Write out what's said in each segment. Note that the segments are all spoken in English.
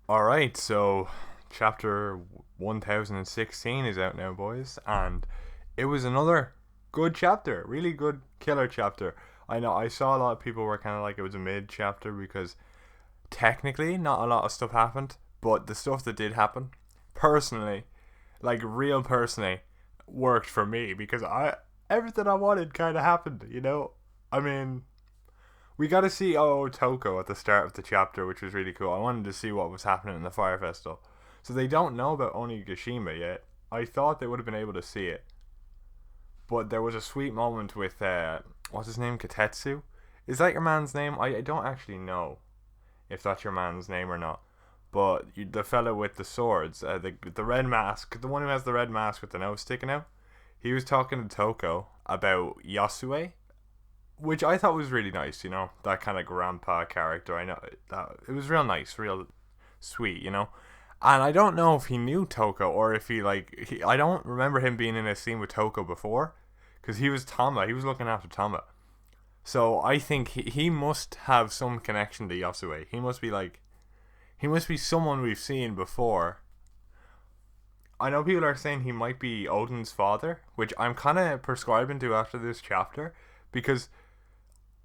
Alright, so chapter 1016 is out now, boys, and it was another good chapter. Really good killer chapter. I know I saw a lot of people were kind of like it was a mid chapter because technically not a lot of stuff happened, but the stuff that did happen, personally, like real personally, worked for me because I everything I wanted kind of happened. I mean, we got to see Toko at the start of the chapter, which was really cool. I wanted to see what was happening in the Fire Festival. So they don't know about Onigashima yet. I thought they would have been able to see it. But there was a sweet moment with, what's his name? Katetsu? Is that your man's name? I don't actually know if that's your man's name or not. But the fellow with the swords, the red mask, the one who has the red mask with the nose sticking out, he was talking to Toko about Yasue, which I thought was really nice. That kind of grandpa character. I know that it was real nice, real sweet. And I don't know if he knew Toko or if I don't remember him being in a scene with Toko before, because he was Tama. He was looking after Tama. So I think he must have some connection to Yasue. He must be someone we've seen before. I know people are saying he might be Odin's father, which I'm kind of prescribing to after this chapter, because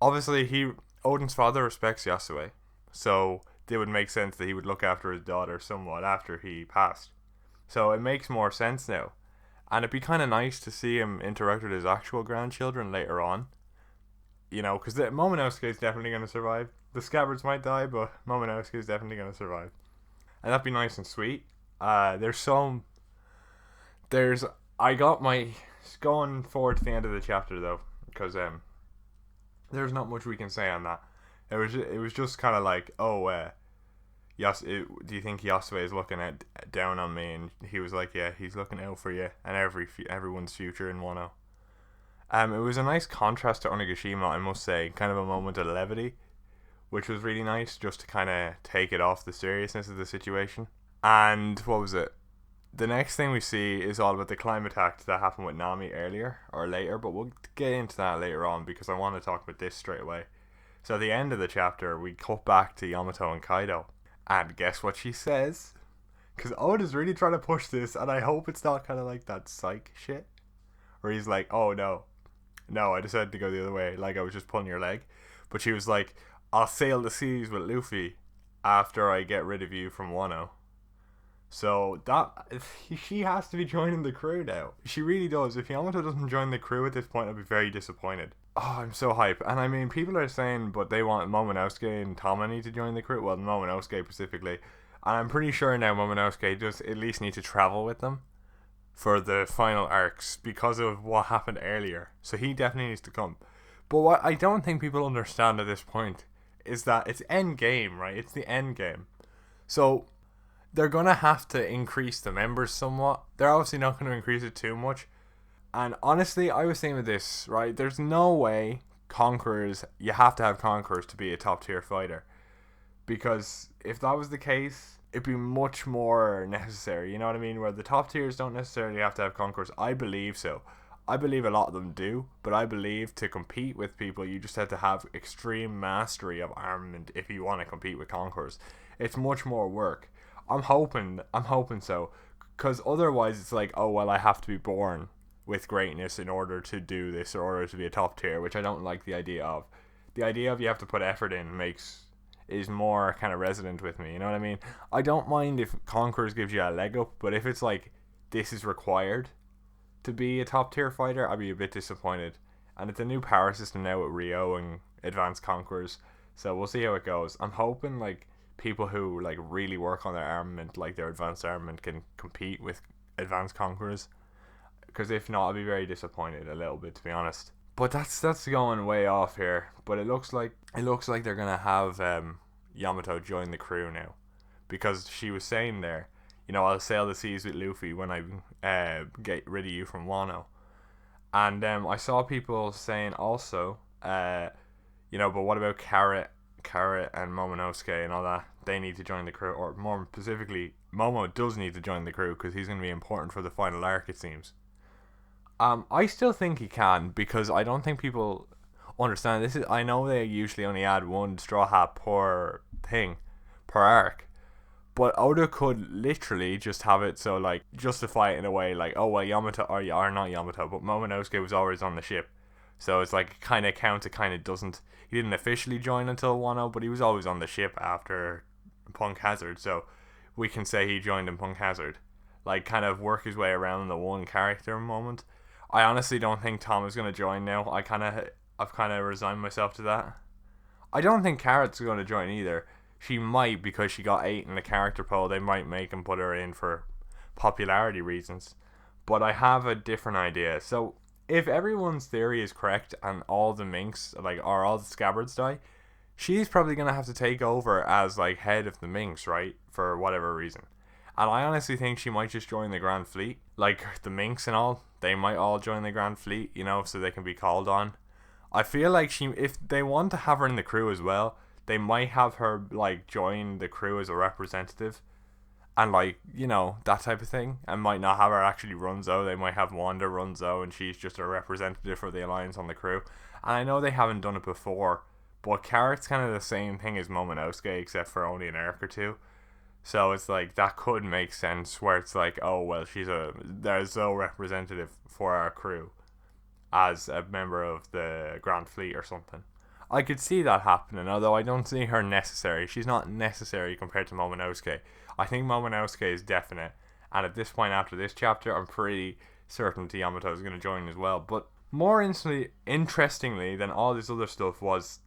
obviously Odin's father respects Yasue, so it would make sense that he would look after his daughter somewhat after he passed. So it makes more sense now, and it'd be kind of nice to see him interact with his actual grandchildren later on. Because Momonosuke is definitely going to survive. The Scabbards might die, but Momonosuke is definitely going to survive, and that'd be nice and sweet. There's I got my going forward to the end of the chapter though, because there's not much we can say on that. It was just kind of like, do you think Yasue is looking down on me? And he was like, yeah, he's looking out for you and everyone's future in Wano. It was a nice contrast to Onigashima, I must say, kind of a moment of levity, which was really nice, just to kind of take it off the seriousness of the situation. And what was it? The next thing we see is all about the climate act that happened with Nami earlier or later, but we'll get into that later on because I want to talk about this straight away. So at the end of the chapter, we cut back to Yamato and Kaido, and guess what she says? Because Owen is really trying to push this, and I hope it's not kind of like that psych shit, where he's like, "Oh no, I decided to go the other way, like I was just pulling your leg." But she was like, "I'll sail the seas with Luffy after I get rid of you from Wano." So that she has to be joining the crew now. She really does. If Yamato doesn't join the crew at this point, I'll be very disappointed. Oh, I'm so hype. And I mean, people are saying, but they want Momonosuke and Tomini to join the crew. Well, Momonosuke specifically. And I'm pretty sure now Momonosuke does at least need to travel with them for the final arcs because of what happened earlier. So he definitely needs to come. But what I don't think people understand at this point is that it's end game, right? It's the end game. So they're gonna have to increase the members somewhat. They're obviously not gonna increase it too much. And honestly, I was thinking of this, right? There's no way Conquerors, you have to have Conquerors to be a top tier fighter. Because if that was the case, it'd be much more necessary, you know what I mean? Where the top tiers don't necessarily have to have Conquerors. I believe so. I believe a lot of them do, but I believe to compete with people, you just have to have extreme mastery of armament if you want to compete with Conquerors. It's much more work. I'm hoping so, because otherwise it's like, oh well, I have to be born with greatness in order to do this, or order to be a top tier, which I don't like the idea of. The idea of you have to put effort in is more kind of resonant with me. You know what I mean? I don't mind if Conquerors gives you a leg up, but if it's like this is required to be a top tier fighter, I'd be a bit disappointed. And it's a new power system now with Rio and Advanced Conquerors, so we'll see how it goes. I'm hoping like people who like really work on their armament, like their advanced armament, can compete with Advanced Conquerors. Because if not, I'll be very disappointed a little bit, to be honest. But that's going way off here. But it looks like they're gonna have Yamato join the crew now, because she was saying there, I'll sail the seas with Luffy when I get rid of you from Wano. And I saw people saying also, but what about Carrot and Momonosuke and all that? They need to join the crew, or more specifically, Momo does need to join the crew because he's going to be important for the final arc, it seems. I still think he can, because I don't think people understand this. I know they usually only add one straw hat per thing per arc, But Oda could literally just have it so, like, justify it in a way like, oh, well, Yamato, or not Yamato, but Momonosuke was always on the ship. So it's like, kind of counts, it kind of doesn't. He didn't officially join until Wano, but he was always on the ship after Punk Hazard. So we can say he joined in Punk Hazard. Like, kind of work his way around the one character moment. I honestly don't think Tom is going to join now. I've kind of resigned myself to that. I don't think Carrot's going to join either. She might, because she got 8 in the character poll. They might make him put her in for popularity reasons. But I have a different idea. So, if everyone's theory is correct and all the minks, like, or all the scabbards die, she's probably going to have to take over as, like, head of the minks, right? For whatever reason. And I honestly think she might just join the Grand Fleet. Like, the minks and all, they might all join the Grand Fleet, you know, so they can be called on. I feel like if they want to have her in the crew as well, they might have her, like, join the crew as a representative. And, like, you know, that type of thing. And might not have her actually run Zoe. They might have Wanda run Zoe and she's just a representative for the Alliance on the crew. And I know they haven't done it before, but Carrot's kind of the same thing as Momonosuke, except for only an arc or two. So it's like, that could make sense, where it's like, oh, well, there's Zoe representative for our crew as a member of the Grand Fleet or something. I could see that happening, although I don't see her necessary. She's not necessary compared to Momonosuke. I think Momonosuke is definite, and at this point after this chapter, I'm pretty certain Yamato is going to join as well. But more interestingly than all this other stuff was,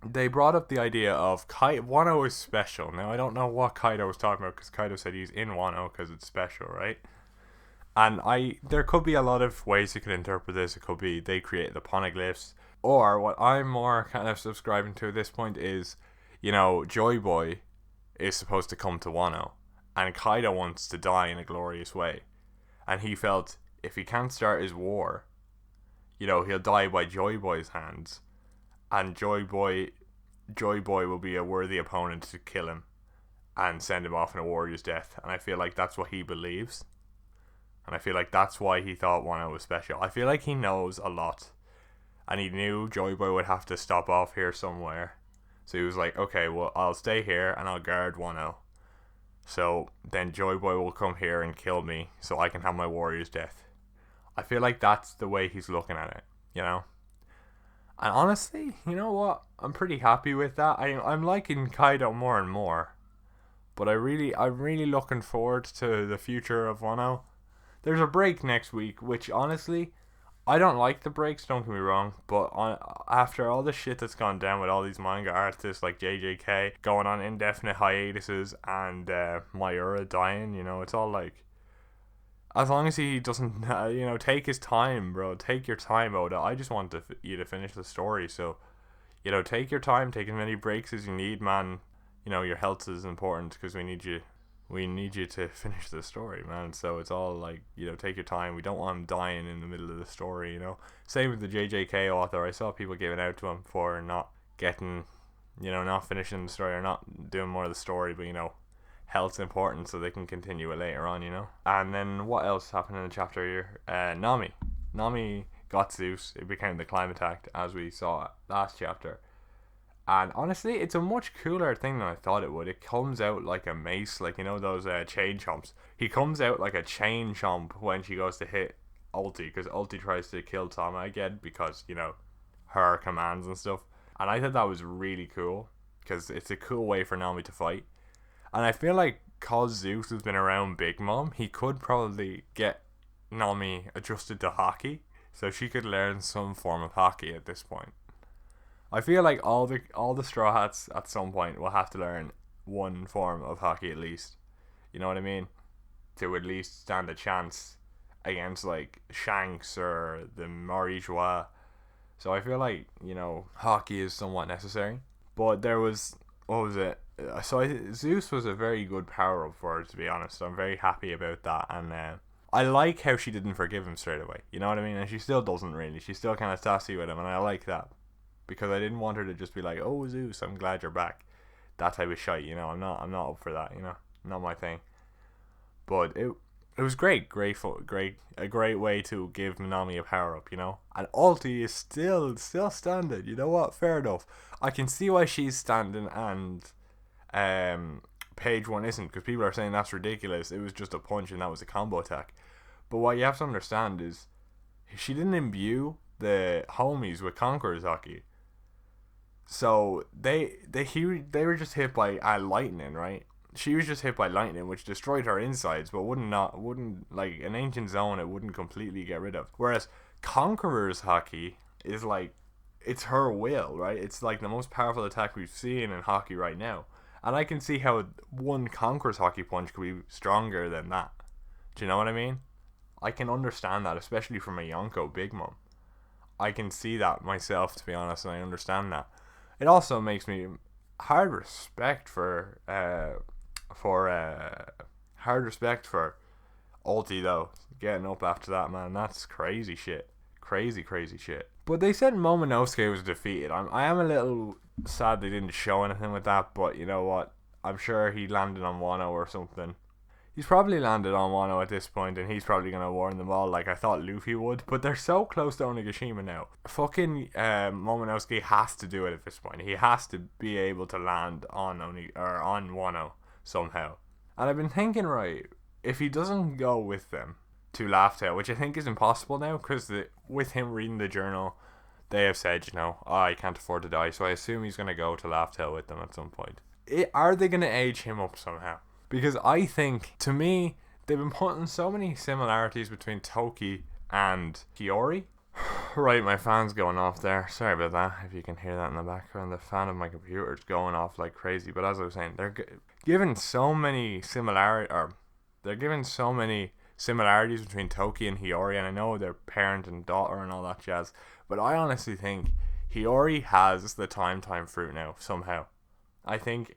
they brought up the idea of Wano is special. Now, I don't know what Kaido was talking about, because Kaido said he's in Wano because it's special, right? And there could be a lot of ways you could interpret this. It could be they created the poneglyphs, or what I'm more kind of subscribing to at this point is, you know, Joy Boy is supposed to come to Wano, and Kaido wants to die in a glorious way, and he felt if he can't start his war, you know, he'll die by Joy Boy's hands, and Joy Boy will be a worthy opponent to kill him and send him off in a warrior's death. And I feel like that's what he believes. And I feel like that's why he thought Wano was special. I feel like he knows a lot. And he knew Joy Boy would have to stop off here somewhere. So he was like, okay, well, I'll stay here and I'll guard Wano. So then Joy Boy will come here and kill me so I can have my warrior's death. I feel like that's the way he's looking at it, you know? And honestly, you know what? I'm pretty happy with that. I'm liking Kaido more and more. But I'm really looking forward to the future of Wano. There's a break next week, which honestly, I don't like the breaks, don't get me wrong, but after all the shit that's gone down with all these manga artists like JJK going on indefinite hiatuses and Mayura dying, you know, it's all like, as long as he doesn't, you know, take his time, bro, take your time, Oda. I just want you to finish the story, so, you know, take your time, take as many breaks as you need, man. You know, your health is important because we need you to finish the story, man. So it's all like, you know, take your time. We don't want him dying in the middle of the story, you know. Same with the JJK author. I saw people giving out to him for not getting, you know, not finishing the story or not doing more of the story, but, you know, health's important so they can continue it later on, you know. And then what else happened in the chapter here? Nami got Zeus. It became the climate act, as we saw last chapter. And honestly, it's a much cooler thing than I thought it would. It comes out like a mace, like, you know, those chain chomps. He comes out like a chain chomp when she goes to hit Ulti, because Ulti tries to kill Tama again because, you know, her commands and stuff. And I thought that was really cool, because it's a cool way for Nami to fight. And I feel like, cause Zeus has been around Big Mom, he could probably get Nami adjusted to hockey, so she could learn some form of hockey at this point. I feel like all the Straw Hats at some point will have to learn one form of hockey at least. You know what I mean? To at least stand a chance against, like, Shanks or the Marijois. So I feel like, you know, hockey is somewhat necessary. But there was, what was it? Zeus was a very good power up for her, to be honest. I'm very happy about that. And I like how she didn't forgive him straight away. You know what I mean? And she still doesn't really. She's still kind of sassy with him, and I like that. Because I didn't want her to just be like, oh, Zeus, I'm glad you're back. That type of shite, you know. I'm not up for that, you know. Not my thing. But it was great. A great way to give Minami a power up, you know. And Ulti is still standing. You know what? Fair enough. I can see why she's standing and page 1 isn't, because people are saying that's ridiculous. It was just a punch and that was a combo attack. But what you have to understand is she didn't imbue the homies with Conqueror's Haki. So they were just hit by lightning, right? She was just hit by lightning, which destroyed her insides, but wouldn't like an ancient zone. It wouldn't completely get rid of. Whereas Conqueror's Haki is like, it's her will, right? It's like the most powerful attack we've seen in hockey right now, and I can see how one Conqueror's Haki punch could be stronger than that. Do you know what I mean? I can understand that, especially from a Yonko Big Mom. I can see that myself, to be honest, and I understand that. It also makes me hard respect for Ulti though. Getting up after that, man, that's crazy shit. Crazy shit. But they said Momonosuke was defeated. I am a little sad they didn't show anything with that, but you know what? I'm sure he landed on Wano or something. He's probably landed on Wano at this point, and he's probably going to warn them all like I thought Luffy would. But they're so close to Onigashima now. Fucking Momonosuke has to do it at this point. He has to be able to land on Wano somehow. And I've been thinking, right, if he doesn't go with them to Laugh Tale, which I think is impossible now, because with him reading the journal, they have said, you know, I can't afford to die. So I assume he's going to go to Laugh Tale with them at some point. Are they going to age him up somehow? Because I think, to me, they've been putting so many similarities between Toki and Hiyori. Right, my fan's going off there. Sorry about that, if you can hear that in the background. The fan of my computer is going off like crazy. But as I was saying, they're given so many similarities between Toki and Hiyori. And I know they're parent and daughter and all that jazz. But I honestly think Hiyori has the time fruit now, somehow. I think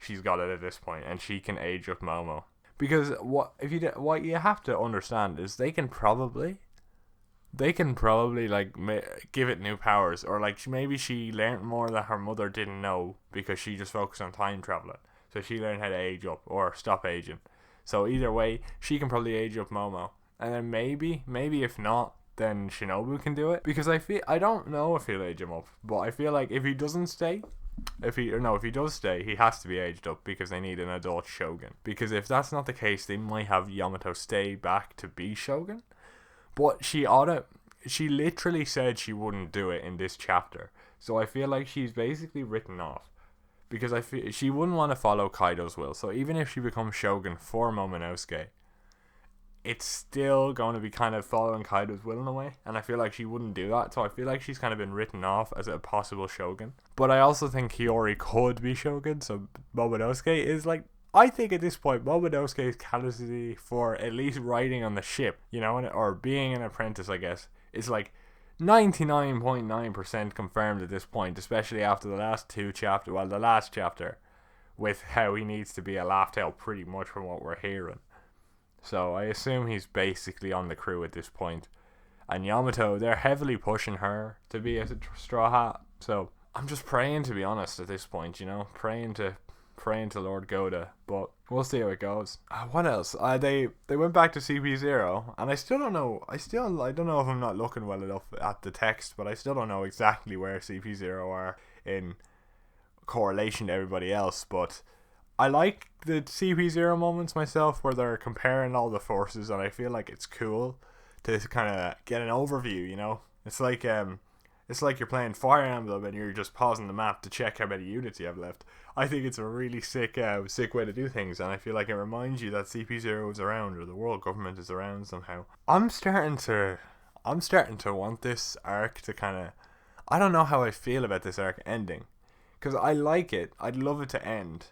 she's got it at this point, and she can age up Momo. Because what you have to understand is they can probably like give it new powers, or like maybe she learned more that her mother didn't know because she just focused on time traveling. So she learned how to age up or stop aging. So either way, she can probably age up Momo, and then maybe if not, then Shinobu can do it. Because I don't know if he'll age him up, but I feel like if he doesn't stay. If he does stay, he has to be aged up because they need an adult Shogun. Because if that's not the case, they might have Yamato stay back to be Shogun. But she literally said she wouldn't do it in this chapter. So I feel like she's basically written off. Because I feel she wouldn't want to follow Kaido's will. So even if she becomes Shogun for Momonosuke, it's still going to be kind of following Kaido's will in a way, and I feel like she wouldn't do that, so I feel like she's kind of been written off as a possible Shogun. But I also think Hiyori could be Shogun, so Momonosuke is like, I think at this point, Momonosuke's candidacy for at least riding on the ship, you know, or being an apprentice, I guess, is like 99.9% confirmed at this point, especially after the last chapter, with how he needs to be a Laugh Tale pretty much from what we're hearing. So I assume he's basically on the crew at this point. And Yamato, they're heavily pushing her to be a Straw Hat. So I'm just praying, to be honest, at this point, you know, praying to Lord Goda. But we'll see how it goes. What else? They went back to CP0, and I don't know if I'm not looking well enough at the text, but I still don't know exactly where CP0 are in correlation to everybody else. But I like the CP0 moments myself, where they're comparing all the forces, and I feel like it's cool to kind of get an overview, you know? It's like you're playing Fire Emblem and you're just pausing the map to check how many units you have left. I think it's a really sick way to do things, and I feel like it reminds you that CP0 is around, or the world government is around somehow. I'm starting to want this arc to kind of, I don't know how I feel about this arc ending, because I like it. I'd love it to end,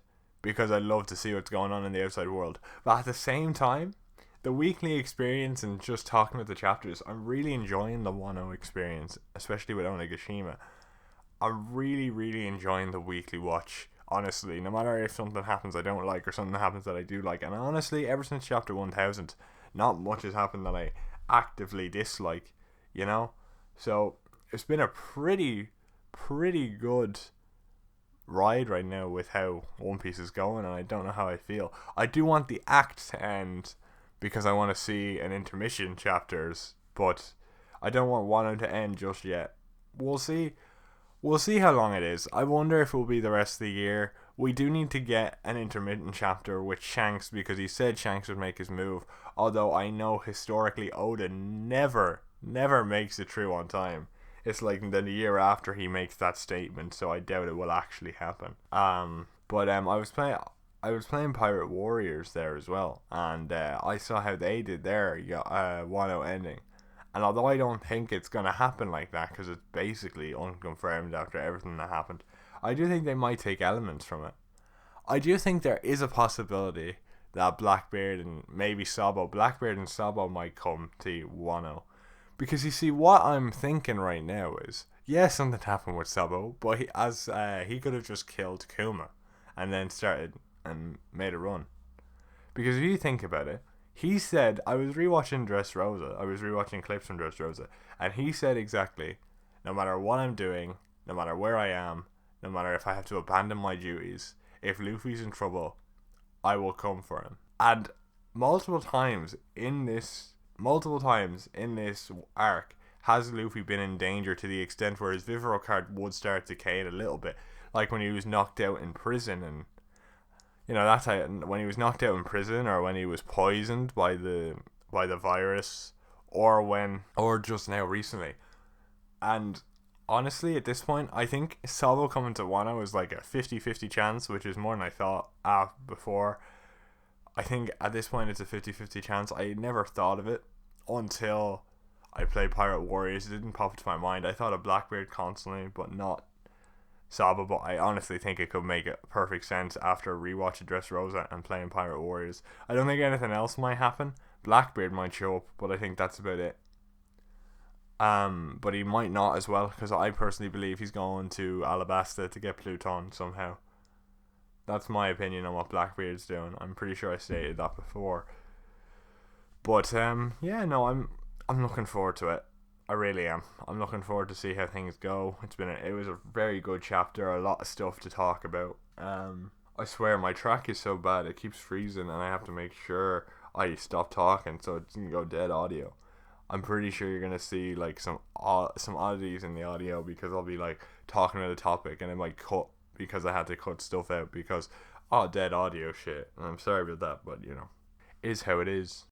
because I'd love to see what's going on in the outside world. But at the same time, the weekly experience and just talking about the chapters, I'm really enjoying the Wano experience, especially with Onigashima. I'm really, really enjoying the weekly watch, honestly. No matter if something happens I don't like or something happens that I do like. And honestly, ever since chapter 1000, not much has happened that I actively dislike, you know? So it's been a pretty good ride right now with how One Piece is going, and I don't know how I feel. I do want the act to end because I want to see an intermission chapters, but I don't want Wano to end just yet. We'll see how long it is. I wonder if it will be the rest of the year, we do need to get an intermittent chapter with Shanks, because he said Shanks would make his move. Although I know historically Oda never makes it through on time. It's like then the year after he makes that statement, so I doubt it will actually happen. But I was playing Pirate Warriors there as well, and I saw how they did their Wano ending. And although I don't think it's gonna happen like that, because it's basically unconfirmed after everything that happened, I do think they might take elements from it. I do think there is a possibility that Blackbeard and maybe Blackbeard and Sabo might come to Wano. Because you see, what I'm thinking right now is, yeah, something happened with Sabo, but he could have just killed Kuma and then started and made a run. Because if you think about it, he said, I was rewatching Dressrosa, I was rewatching clips from Dressrosa, and he said exactly, no matter what I'm doing, no matter where I am, no matter if I have to abandon my duties, if Luffy's in trouble, I will come for him. And multiple times in this arc has Luffy been in danger to the extent where his Vivaro card would start decaying a little bit, like when he was knocked out in prison, and that's how, when he was knocked out in prison, or when he was poisoned by the virus, or just now recently. And honestly, at this point, I think Sabo coming to Wano is like a 50-50 chance, which is more than I thought before. I think at this point it's a 50-50 chance. I never thought of it until I played Pirate Warriors. It didn't pop into my mind. I thought of Blackbeard constantly, but not Sabo. But I honestly think it could make perfect sense after rewatching Dressrosa and playing Pirate Warriors. I don't think anything else might happen. Blackbeard might show up, but I think that's about it. But he might not as well, because I personally believe he's going to Alabasta to get Pluton somehow. That's my opinion on what Blackbeard's doing. I'm pretty sure I stated that before. But yeah, no, I'm looking forward to it. I really am. I'm looking forward to see how things go. It was a very good chapter. A lot of stuff to talk about. I swear my track is so bad it keeps freezing, and I have to make sure I stop talking so it doesn't go dead audio. I'm pretty sure you're gonna see like some oddities in the audio, because I'll be like talking about a topic and it might cut because I had to cut stuff out because dead audio shit. And I'm sorry about that, but it is how it is.